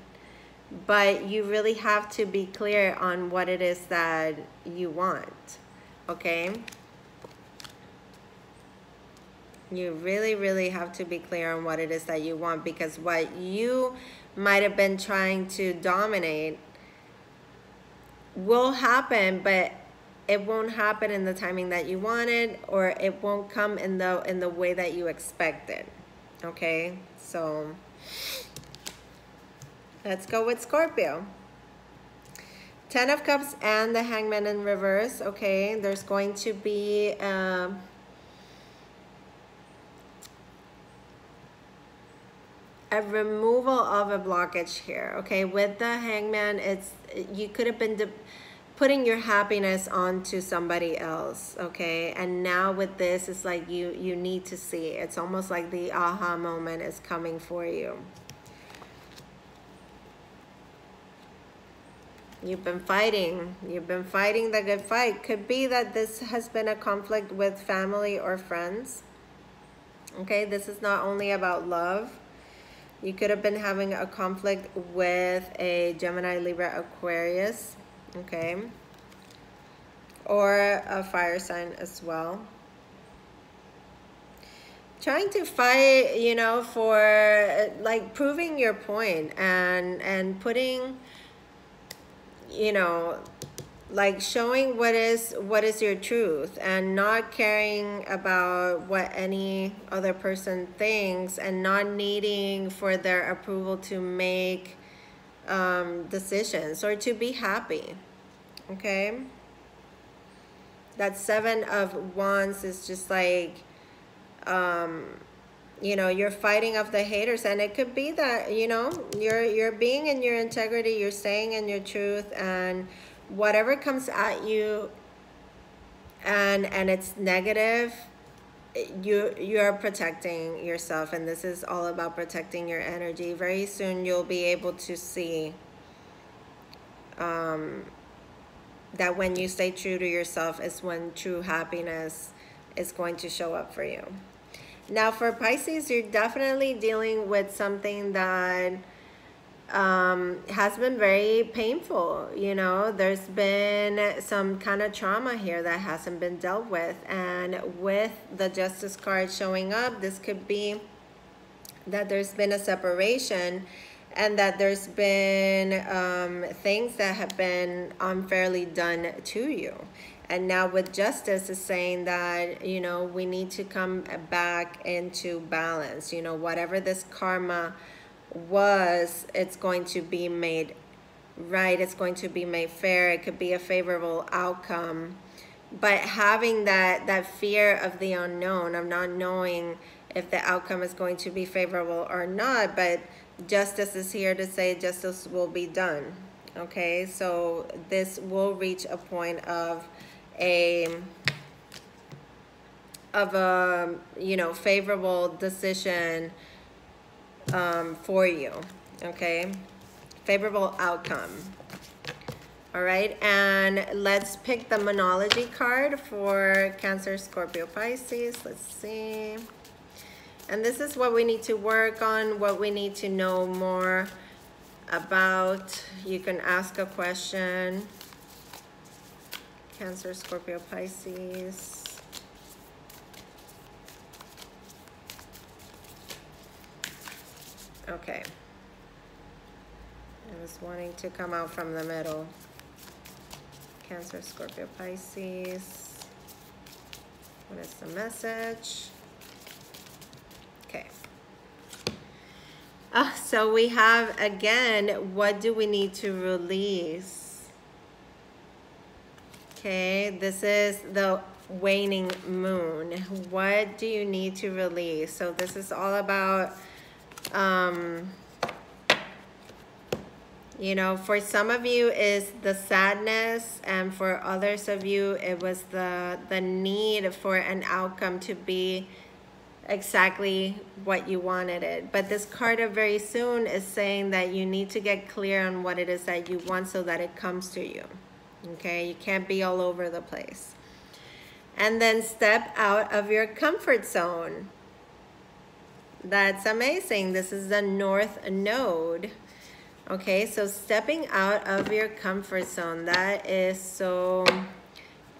but you really have to be clear on what it is that you want. Okay, you really have to be clear on what it is that you want, because what you might have been trying to dominate will happen, but it won't happen in the timing that you wanted, or it won't come in the way that you expected. Okay, so let's go with Scorpio. 10 of Cups and the Hangman in reverse. Okay, there's going to be a removal of a blockage here. Okay, with the Hangman, you could have been putting your happiness onto somebody else. Okay, and now with this, it's like you need to see. It's almost like the aha moment is coming for you. You've been fighting the good fight. Could be that this has been a conflict with family or friends. Okay, this is not only about love. You could have been having a conflict with a Gemini, Libra, Aquarius, okay? Or a fire sign as well. Trying to fight, you know, for like proving your point and putting, you know, like showing what is your truth, and not caring about what any other person thinks, and not needing for their approval to make decisions or to be happy. Okay, that 7 of Wands is just like you know, you're fighting off the haters, and it could be that, you know, you're being in your integrity, you're staying in your truth, and whatever comes at you and it's negative, you're protecting yourself, and this is all about protecting your energy. Very soon you'll be able to see that when you stay true to yourself is when true happiness is going to show up for you. Now for Pisces, you're definitely dealing with something that has been very painful. You know, there's been some kind of trauma here that hasn't been dealt with. And with the Justice card showing up, this could be that there's been a separation and that there's been things that have been unfairly done to you. And now with Justice is saying that, you know, we need to come back into balance. You know, whatever this karma was, it's going to be made right. It's going to be made fair. It could be a favorable outcome. But having that fear of the unknown, of not knowing if the outcome is going to be favorable or not, but Justice is here to say justice will be done. Okay, so this will reach a point of a you know, favorable decision for you. Okay, favorable outcome. All right, and let's pick the Monology card for Cancer, Scorpio, Pisces. Let's see. And this is what we need to work on, what we need to know more about. You can ask a question. Cancer, Scorpio, Pisces. Okay. I was wanting to come out from the middle. Cancer, Scorpio, Pisces. What is the message? Okay. So we have, again, what do we need to release? Okay, this is the waning moon. What do you need to release? So this is all about, you know, for some of you is the sadness, and for others of you it was the need for an outcome to be exactly what you wanted it. But this card of very soon is saying that you need to get clear on what it is that you want so that it comes to you. Okay, you can't be all over the place. And then step out of your comfort zone. That's amazing. This is the North Node. Okay, so stepping out of your comfort zone, that is so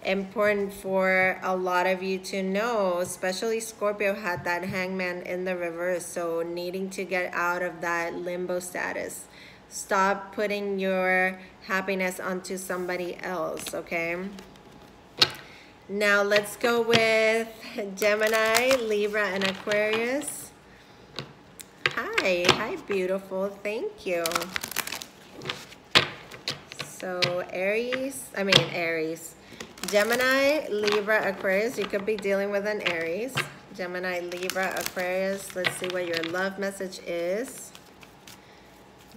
important for a lot of you to know, especially Scorpio had that Hangman in the reverse, so needing to get out of that limbo status. Stop putting your happiness onto somebody else, okay? Now let's go with Gemini, Libra, and Aquarius. Hi, beautiful, thank you. So Aries, Gemini, Libra, Aquarius. You could be dealing with an Aries. Gemini, Libra, Aquarius. Let's see what your love message is.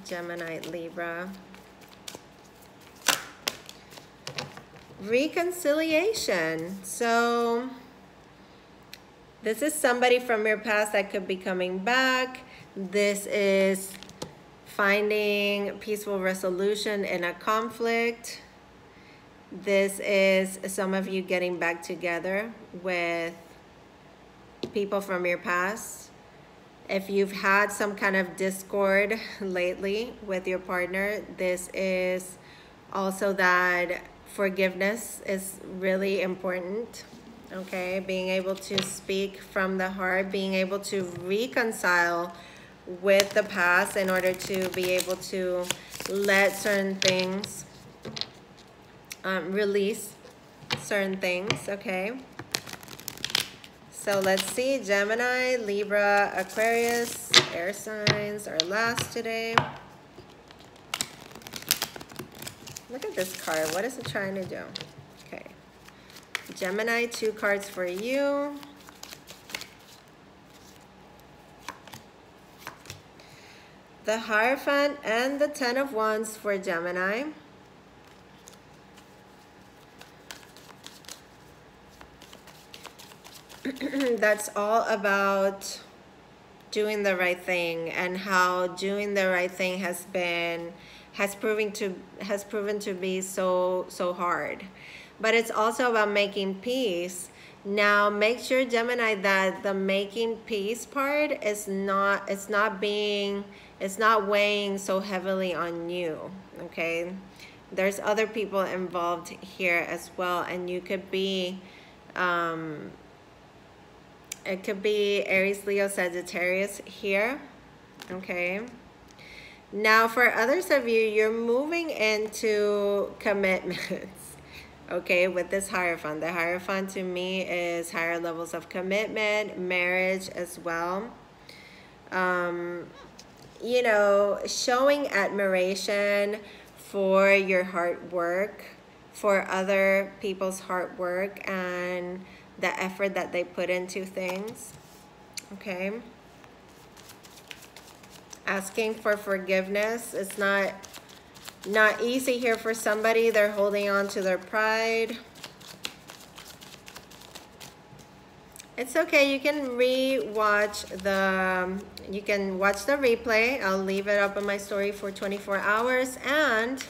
Gemini, Libra. Reconciliation. So this is somebody from your past that could be coming back. This is finding peaceful resolution in a conflict. This is some of you getting back together with people from your past. If you've had some kind of discord lately with your partner, this is also that forgiveness is really important. Okay, being able to speak from the heart, being able to reconcile with the past in order to be able to let certain things release certain things. Okay, so let's see. Gemini, Libra, Aquarius, air signs are last today. Look at this card. What is it trying to do? Okay, Gemini, 2 cards for you. The Hierophant and the 10 of Wands for Gemini. That's all about doing the right thing, and how doing the right thing has been has proven to be so hard. But it's also about making peace. Now make sure, Gemini, that the making peace part is not, it's not weighing so heavily on you, okay? There's other people involved here as well, and you could be it could be Aries, Leo, Sagittarius here, okay? Now for others of you, you're moving into commitments, okay, with this Hierophant. The Hierophant to me is higher levels of commitment, marriage as well. You know, showing admiration for your hard work, for other people's hard work and the effort that they put into things, okay? Asking for forgiveness. It's not easy here for somebody. They're holding on to their pride. It's okay. You can watch the replay. I'll leave it up on my story for 24 hours, and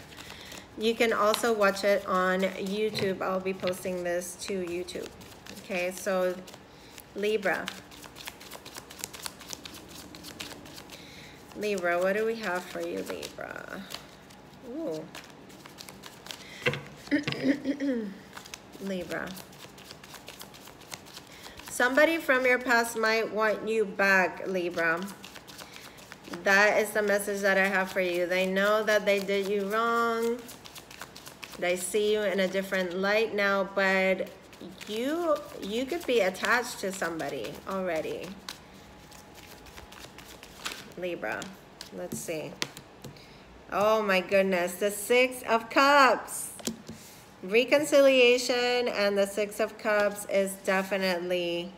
you can also watch it on YouTube. I'll be posting this to YouTube. Okay, so Libra. Libra, what do we have for you, Libra? Ooh. Libra. Somebody from your past might want you back, Libra. That is the message that I have for you. They know that they did you wrong. They see you in a different light now, but you could be attached to somebody already. Libra, let's see. Oh my goodness, the Six of Cups. Reconciliation and the Six of Cups is definitely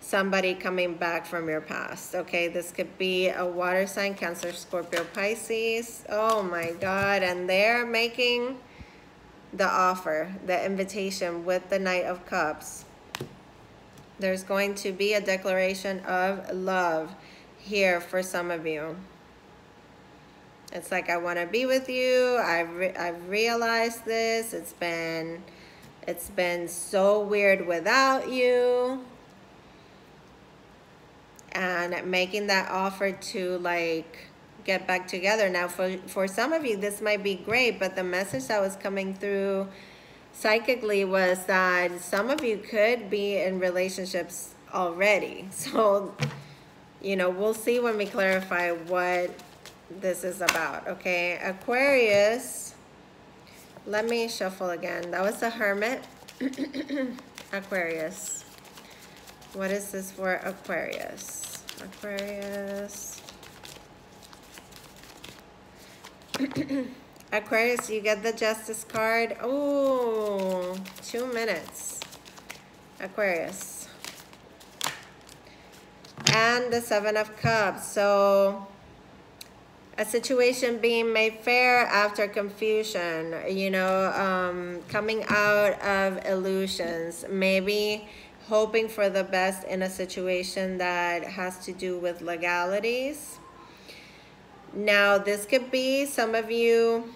somebody coming back from your past, okay? This could be a water sign, Cancer, Scorpio, Pisces. Oh my God, and they're making the offer, the invitation with the Knight of Cups. There's going to be a declaration of love here for some of you. It's like, I want to be with you. I've realized this. It's been so weird without you. And making that offer to like get back together. Now for some of you, this might be great, but the message that was coming through psychically was that some of you could be in relationships already. So, you know, we'll see when we clarify what this is about, okay? Aquarius, let me shuffle again. That was the Hermit. Aquarius, what is this for Aquarius? Aquarius. Aquarius, you get the Justice card. Oh, 2 minutes. Aquarius. And the Seven of Cups. So a situation being made fair after confusion, you know, coming out of illusions, maybe hoping for the best in a situation that has to do with legalities. Now, this could be some of you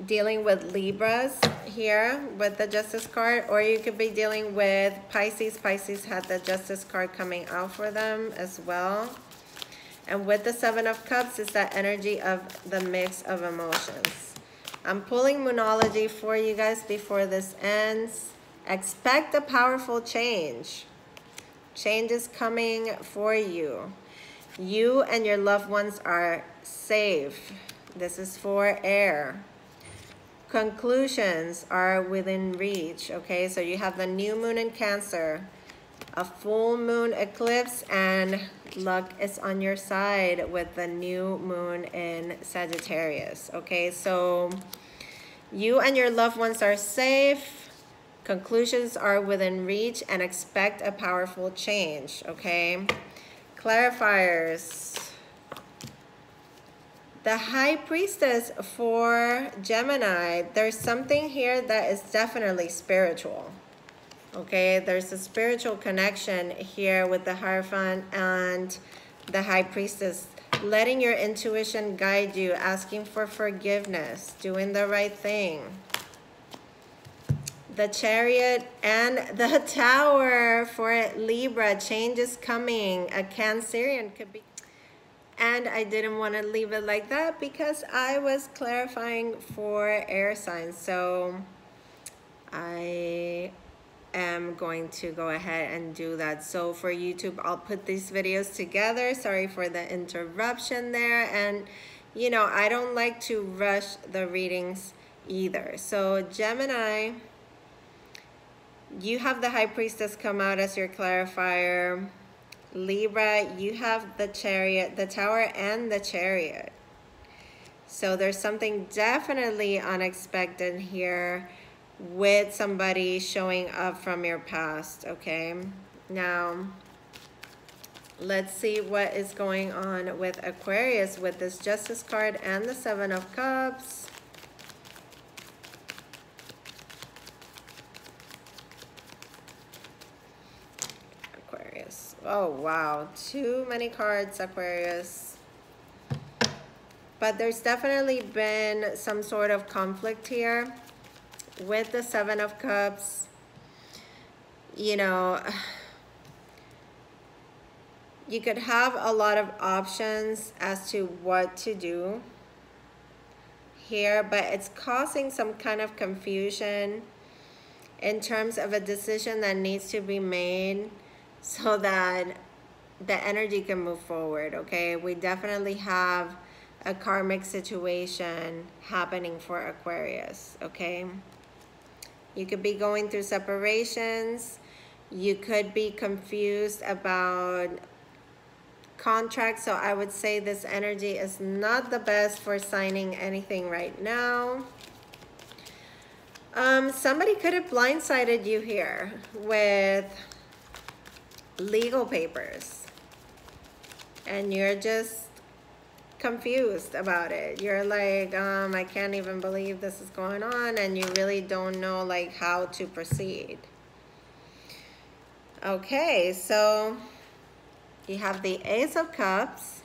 dealing with Libras here with the Justice card, or you could be dealing with Pisces. Pisces had the Justice card coming out for them as well. And with the Seven of Cups is that energy of the mix of emotions. I'm pulling Moonology for you guys before this ends. Expect a powerful change. Change is coming for you. You and your loved ones are safe. This is for air. Conclusions are within reach, okay? So you have the new moon in Cancer, a full moon eclipse, and luck is on your side with the new moon in Sagittarius, okay? So you and your loved ones are safe. Conclusions are within reach, and expect a powerful change, okay? Clarifiers. The High Priestess for Gemini, there's something here that is definitely spiritual. Okay, there's a spiritual connection here with the Hierophant and the High Priestess. letting your intuition guide you, asking for forgiveness, doing the right thing. The Chariot and the Tower for Libra. Change is coming. A Cancerian could be. And I didn't want to leave it like that because I was clarifying for air signs. So I am going to go ahead and do that. So for YouTube, I'll put these videos together. Sorry for the interruption there. And you know, I don't like to rush the readings either. So Gemini, you have the High Priestess come out as your clarifier. Libra, you have the Chariot, the Tower, and the Chariot. So there's something definitely unexpected here with somebody showing up from your past, okay? Now, let's see what is going on with Aquarius with this Justice card and the Seven of Cups. Oh, wow. Too many cards, Aquarius. But there's definitely been some sort of conflict here with the Seven of Cups. You know, you could have a lot of options as to what to do here, but it's causing some kind of confusion in terms of a decision that needs to be made so that the energy can move forward, okay? We definitely have a karmic situation happening for Aquarius, okay? You could be going through separations. You could be confused about contracts. So I would say this energy is not the best for signing anything right now. Somebody could have blindsided you here with legal papers, and you're just confused about it. You're like, I can't even believe this is going on, and you really don't know like how to proceed. Okay, so you have the Ace of Cups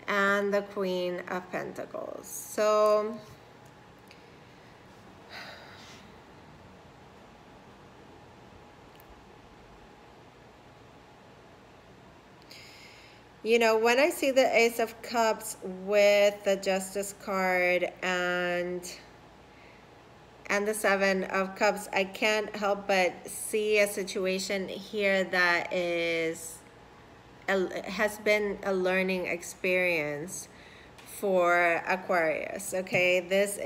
and the Queen of Pentacles. So you know, when I see the Ace of Cups with the Justice card and the Seven of Cups, I can't help but see a situation here that has been a learning experience for Aquarius, okay? This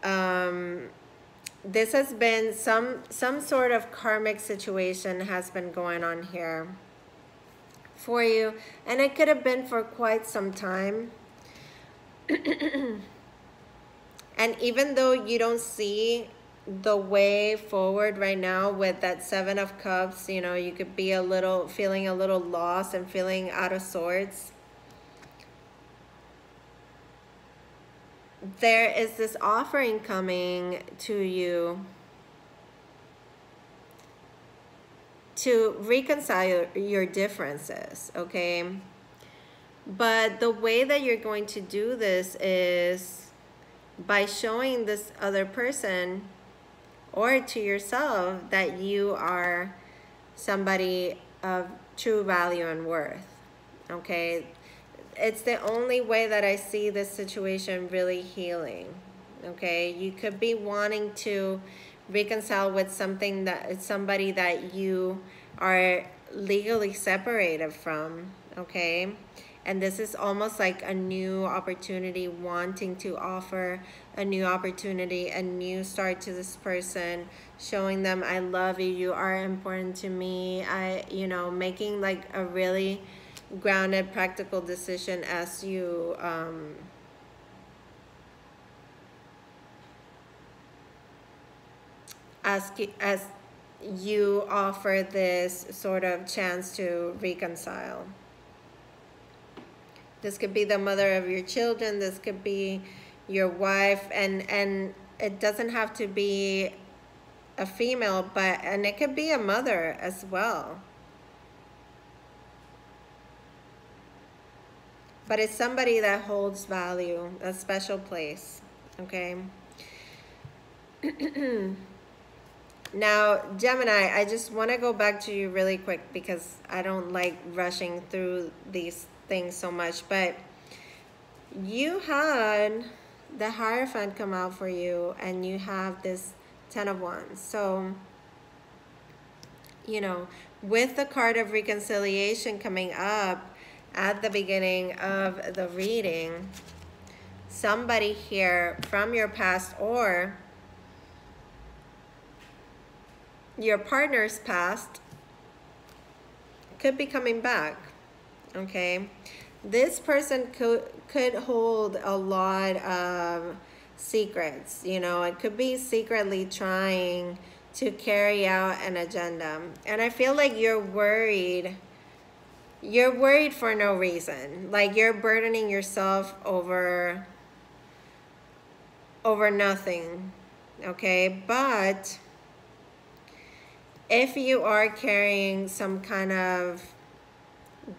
has been some sort of karmic situation has been going on here for you, and it could have been for quite some time. And even though you don't see the way forward right now with that Seven of Cups, you know, you could be feeling a little lost and feeling out of sorts. There is this offering coming to you to reconcile your differences, okay? But the way that you're going to do this is by showing this other person or to yourself that you are somebody of true value and worth, okay? It's the only way that I see this situation really healing, okay? You could be wanting to reconcile with somebody that you are legally separated from, okay? And this is almost like a new opportunity, wanting to offer a new opportunity, a new start to this person, showing them I love you, you are important to me. You know, making like a really grounded, practical decision as you as you offer this sort of chance to reconcile. This could be the mother of your children. This could be your wife, and it doesn't have to be a female, and it could be a mother as well. but it's somebody that holds value, a special place, okay? Now, Gemini, I just want to go back to you really quick because I don't like rushing through these things so much, but you had the Hierophant come out for you, and you have this Ten of Wands. So, you know, with the card of reconciliation coming up at the beginning of the reading, somebody here from your past or your partner's past could be coming back, okay? This person could hold a lot of secrets, you know. It could be secretly trying to carry out an agenda. And I feel like you're worried. You're worried for no reason. Like you're burdening yourself over nothing, okay? But if you are carrying some kind of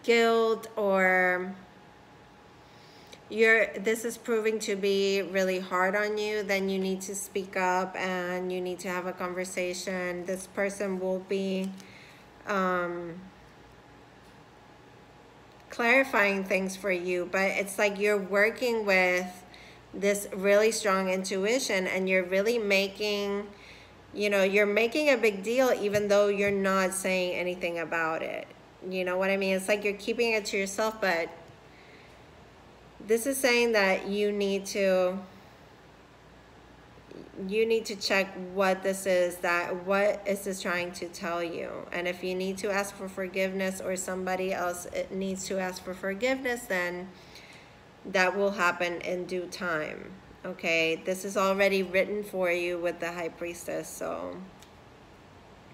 guilt, or this is proving to be really hard on you, then you need to speak up and you need to have a conversation. This person will be clarifying things for you, but it's like you're working with this really strong intuition, and you're really making, you know, you're making a big deal even though you're not saying anything about it. You know what I mean? It's like you're keeping it to yourself, but this is saying that you need to check what this is, what is this trying to tell you. And if you need to ask for forgiveness, or somebody else needs to ask for forgiveness, then that will happen in due time, okay? This is already written for you with the High Priestess, so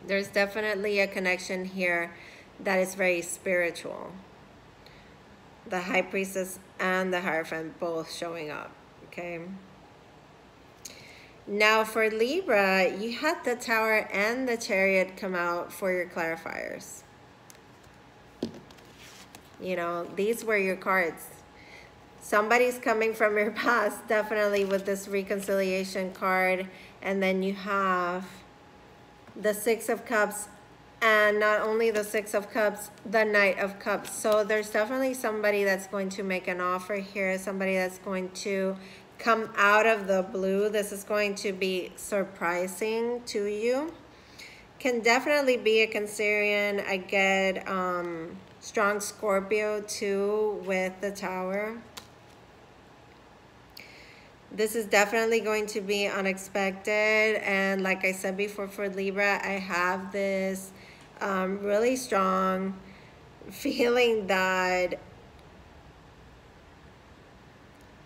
there's definitely a connection here that is very spiritual. The High Priestess and the Hierophant both showing up, okay? Now for Libra, you had the Tower and the Chariot come out for your clarifiers. You know, these were your cards. Somebody's coming from your past, definitely, with this reconciliation card. And then you have the Six of Cups, and not only the Six of Cups, the Knight of Cups. So there's definitely somebody that's going to make an offer here, somebody that's going to come out of the blue. This is going to be surprising to you. Can definitely be a Cancerian. I get strong Scorpio too with the Tower. This is definitely going to be unexpected. And like I said before, for Libra, I have this really strong feeling that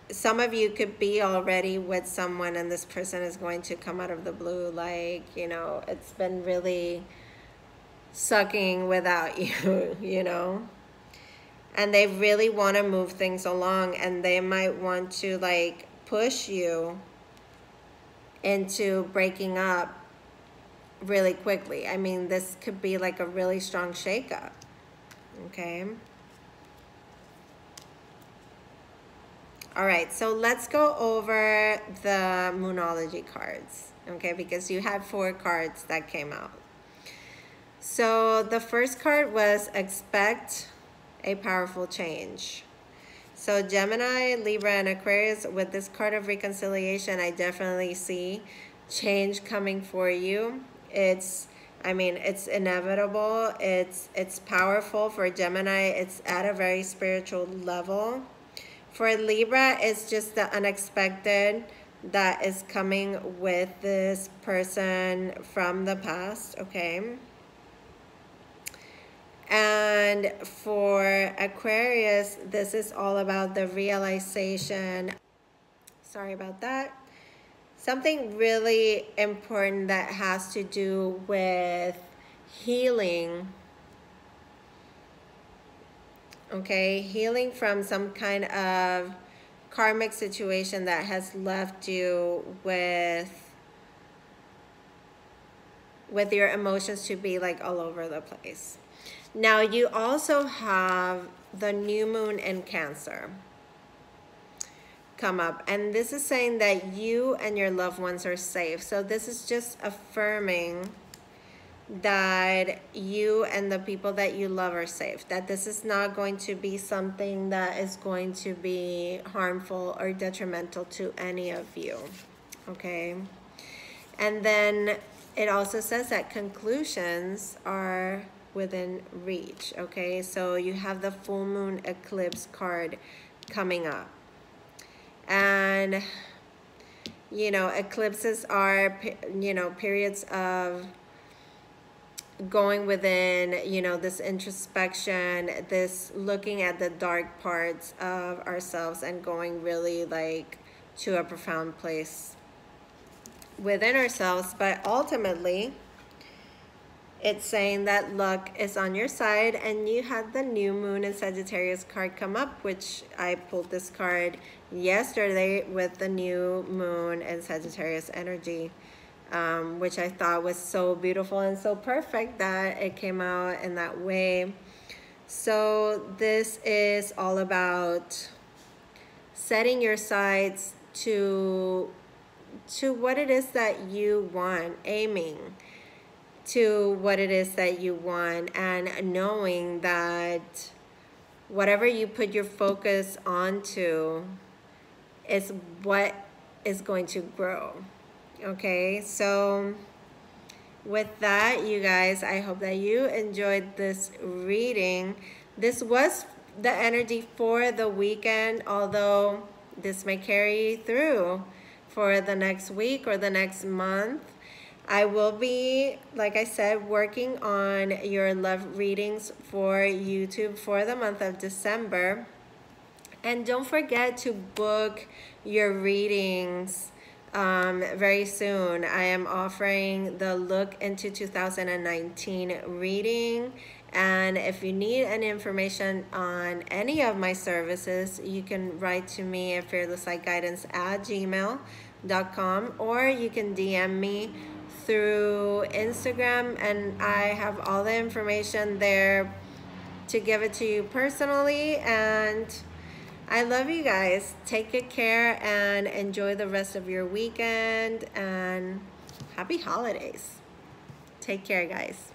some of you could be already with someone, and this person is going to come out of the blue. Like, you know, it's been really sucking without you, you know? And they really want to move things along, and they might want to like push you into breaking up really quickly. I mean, this could be like a really strong shakeup, okay? All right, so let's go over the Moonology cards, okay? Because you had 4 cards that came out. So the first card was Expect a Powerful Change. So Gemini, Libra, and Aquarius, with this card of reconciliation, I definitely see change coming for you. I mean, it's inevitable. It's powerful. For Gemini, it's at a very spiritual level. For Libra, it's just the unexpected that is coming with this person from the past, okay? And for Aquarius, this is all about the realization. Sorry about that. Something really important that has to do with healing. Okay, healing from some kind of karmic situation that has left you with your emotions to be like all over the place. Now you also have the new moon in Cancer. come up, and this is saying that you and your loved ones are safe. So this is just affirming that you and the people that you love are safe, that this is not going to be something that is going to be harmful or detrimental to any of you. Okay, and then it also says that conclusions are within reach. Okay, so you have the full moon eclipse card coming up, and you know, eclipses are, you know, periods of going within, you know, this introspection, this looking at the dark parts of ourselves and going really like to a profound place within ourselves. But ultimately it's saying that luck is on your side, and you had the new moon in Sagittarius card come up, which I pulled this card yesterday with the new moon and Sagittarius energy, which I thought was so beautiful and so perfect that it came out in that way. So this is all about setting your sights to what it is that you want, aiming to what it is that you want, and knowing that whatever you put your focus onto is what is going to grow. Okay, so with that, you guys, I hope that you enjoyed this reading. This was the energy for the weekend, although this may carry through for the next week or the next month. I will be, like I said, working on your love readings for YouTube for the month of December. And don't forget to book your readings very soon. I am offering the Look into 2019 reading. And if you need any information on any of my services, you can write to me at fearlesslightguidance@gmail.com, or you can DM me through Instagram, and I have all the information there to give it to you personally. And I love you guys. Take good care and enjoy the rest of your weekend, and happy holidays. Take care, guys.